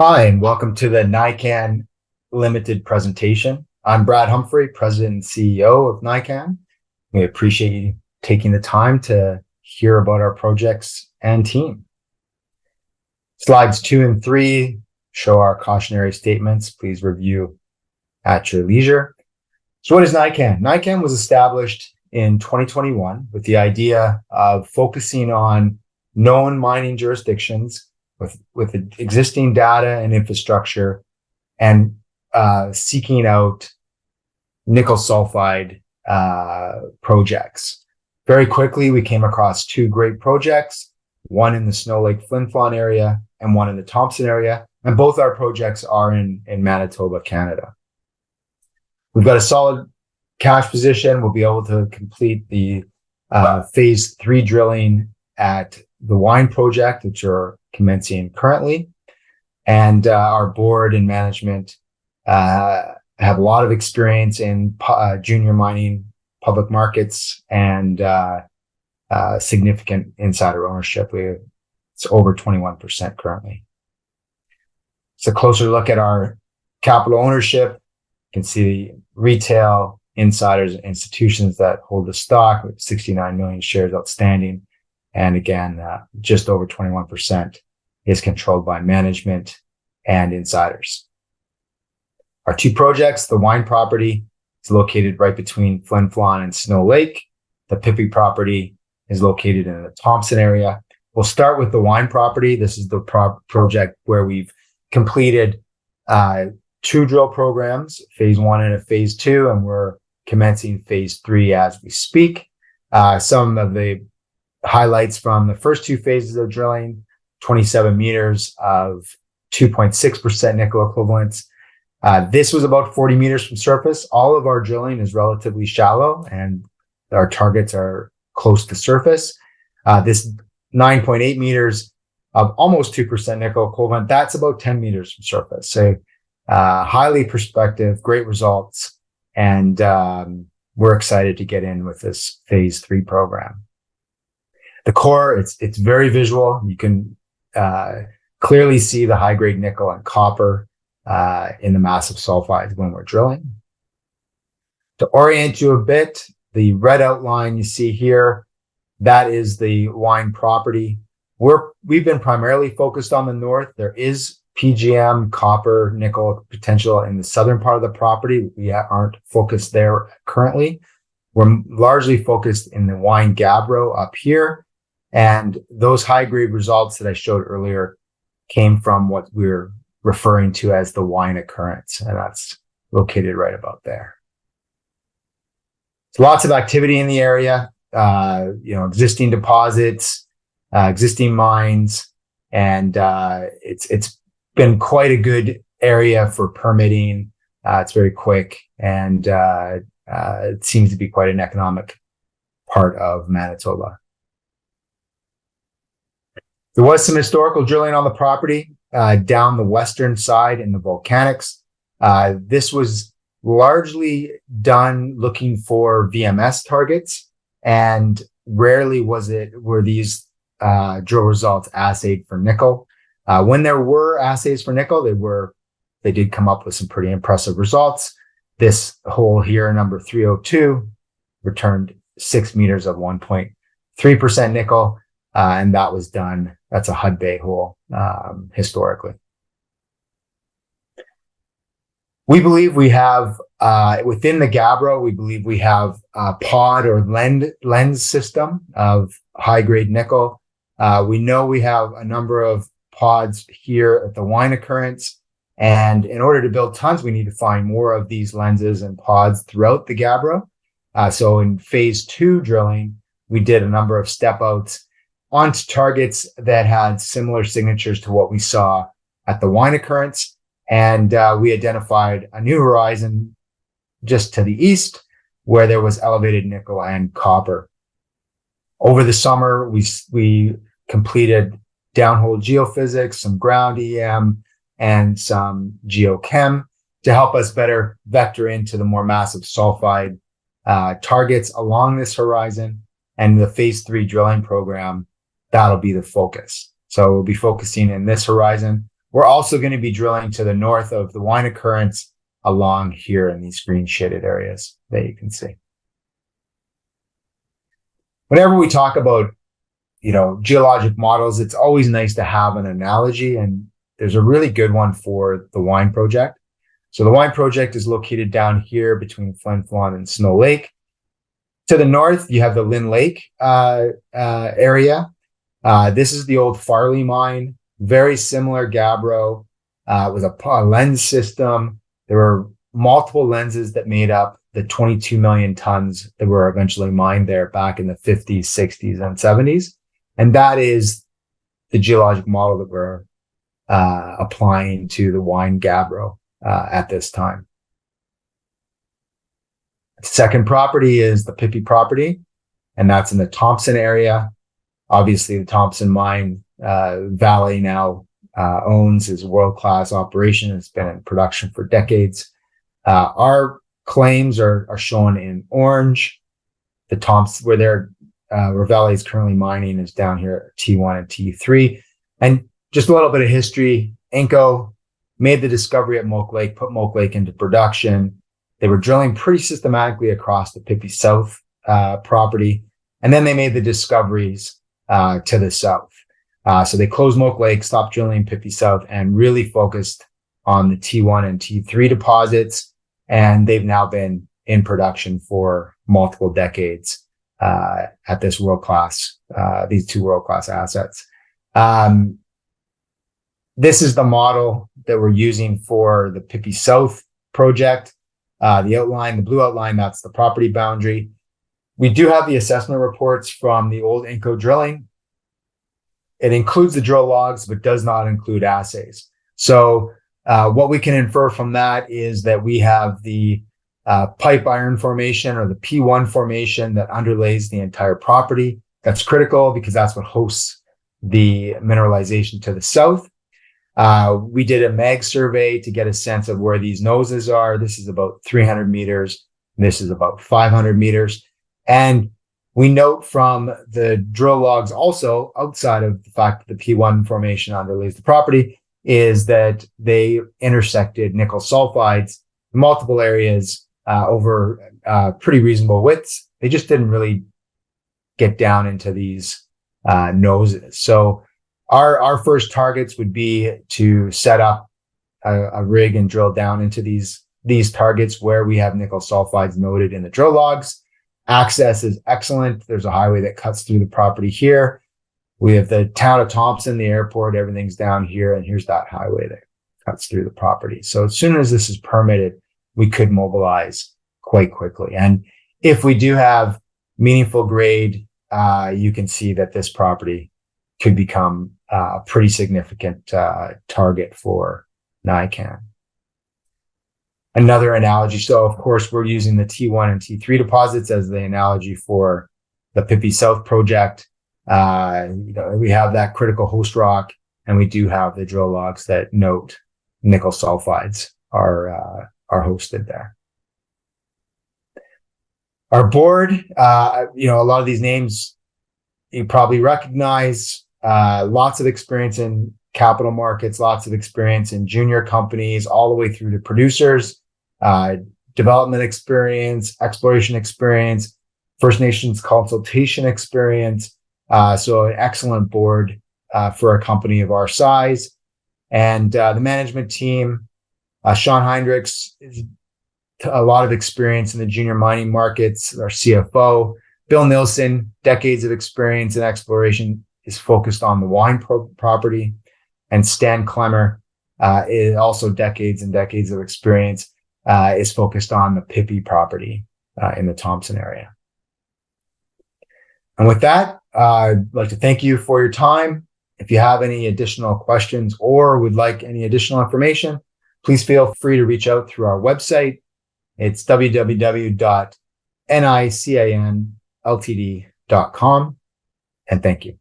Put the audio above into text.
Hi, and welcome to the NiCAN Limited presentation. I'm Brad Humphrey, President and CEO of NiCAN. We appreciate you taking the time to hear about our projects and team. Slides 2 and 3 show our cautionary statements. Please review at your leisure. So what is NiCAN? NiCAN was established in 2021 with the idea of focusing on known mining jurisdictions with existing data and infrastructure and seeking out nickel sulfide projects. Very quickly, we came across two great projects, one in the Snow Lake Flin Flon area and one in the Thompson area. And both our projects are in Manitoba, Canada. We've got a solid cash position. We'll be able to complete the phase 3 drilling at the Wine project, which are commencing currently. And our board and management have a lot of experience in junior mining, public markets, and significant insider ownership. It's over 21% currently. It's a closer look at our capital ownership. You can see the retail insiders and institutions that hold the stock with 69 million shares outstanding. And again, just over 21% is controlled by management and insiders. Our two projects, the Wine property is located right between Flin Flon and Snow Lake. The Pippi property is located in the Thompson area. We'll start with the Wine property. This is the project where we've completed two drill programs, phase 1 and a phase 2, and we're commencing phase 3 as we speak. Some of the highlights from the first two phases of drilling: 27 meters of 2.6% nickel equivalents. This was about 40 meters from surface. All of our drilling is relatively shallow and our targets are close to surface. This 9.8 meters of almost 2% nickel equivalent, that's about 10 meters from surface. So highly prospective, great results. And we're excited to get in with this phase 3 program. The core, it's very visual. You can clearly see the high-grade nickel and copper in the massive sulfides when we're drilling. To orient you a bit, the red outline you see here, that is the Wine property. We've been primarily focused on the north. There is PGM, copper, nickel potential in the southern part of the property. We aren't focused there currently. We're largely focused in the Wine gabbro up here. And those high-grade results that I showed earlier came from what we're referring to as the Wine occurrence, and that's located right about there. So lots of activity in the area, existing deposits, existing mines, and it's been quite a good area for permitting. It's very quick, and it seems to be quite an economic part of Manitoba. There was some historical drilling on the property down the western side in the volcanics. This was largely done looking for VMS targets, and rarely were these drill results assayed for nickel. When there were assays for nickel, they did come up with some pretty impressive results. This hole here, number 302, returned 6 meters of 1.3% nickel. And that was done. That's a Hud Bay hole historically. We believe we have, within the gabbro, we believe we have a pod or lens system of high-grade nickel. We know we have a number of pods here at the Wine occurrence. And in order to build tons, we need to find more of these lenses and pods throughout the gabbro. So in phase 2 drilling, we did a number of step outs onto targets that had similar signatures to what we saw at the Wine occurrence. And we identified a new horizon just to the east where there was elevated nickel and copper. Over the summer, we completed downhole geophysics, some ground EM, and some geochem to help us better vector into the more massive sulfide targets along this horizon. And the phase 3 drilling program, that'll be the focus. So we'll be focusing in this horizon we're also going to be drilling to the north of the wine occurrence along here in these green shaded areas that you can see. Whenever we talk about, geologic models, it's always nice to have an analogy, and there's a really good one for the wine project. So the wine project is located down here between Flin Flon and Snow Lake. To the north, you have the Lynn Lake area. This is the old Farley mine, very similar gabbro, with a lens system. There were multiple lenses that made up the 22 million tons that were eventually mined there back in the 50s, 60s, and 70s. And that is the geologic model that we're applying to the wine gabbro at this time. The second property is the Pippi property, and that's in the Thompson area. Obviously, the Thompson mine Valley now owns is a world-class operation. It's been in production for decades. Our claims are shown in orange. The Thompson, where Valley is currently mining, is down here at T1 and T3. And just a little bit of history. Inco made the discovery at Moke Lake, put Moke Lake into production. They were drilling pretty systematically across the Pippi South property. And then they made the discoveries to the south. So they closed Moke Lake, stopped drilling Pippi South, and really focused on the T1 and T3 deposits. And they've now been in production for multiple decades at this these two world-class assets. This is the model that we're using for the Pippi South project. The outline, the blue outline, that's the property boundary. We do have the assessment reports from the old Inco drilling. It includes the drill logs, but does not include assays. So what we can infer from that is that we have the pipe iron formation, or the P1 formation, that underlays the entire property. That's critical because that's what hosts the mineralization to the south. We did a mag survey to get a sense of where these noses are. This is about 300 meters. This is about 500 meters. And we note from the drill logs also, outside of the fact that the P1 formation underlays the property, is that they intersected nickel sulfides in multiple areas over pretty reasonable widths. They just didn't really get down into these noses. So our first targets would be to set up a rig and drill down into these targets where we have nickel sulfides noted in the drill logs. Access is excellent. There's a highway that cuts through the property here. We have the town of Thompson, the airport, everything's down here, and here's that highway that cuts through the property. So as soon as this is permitted, we could mobilize quite quickly. And if we do have meaningful grade, you can see that this property could become a pretty significant target for NiCAN. Another analogy. So of course, we're using the T1 and T3 deposits as the analogy for the Pippi South project. We have that critical host rock, and we do have the drill logs that note nickel sulfides are hosted there. Our board, a lot of these names you probably recognize. Lots of experience in capital markets, lots of experience in junior companies, all the way through to producers, development experience, exploration experience, First Nations consultation experience. So an excellent board for a company of our size. And the management team, Sean Heinrichs, a lot of experience in the junior mining markets, our CFO. Bill Nilsson, decades of experience in exploration, is focused on the wine property. And Stan Klemmer, is also decades and decades of experience, is focused on the Pippi property in the Thompson area. And with that, I'd like to thank you for your time. If you have any additional questions or would like any additional information, please feel free to reach out through our website. It's www.nicanltd.com. And thank you.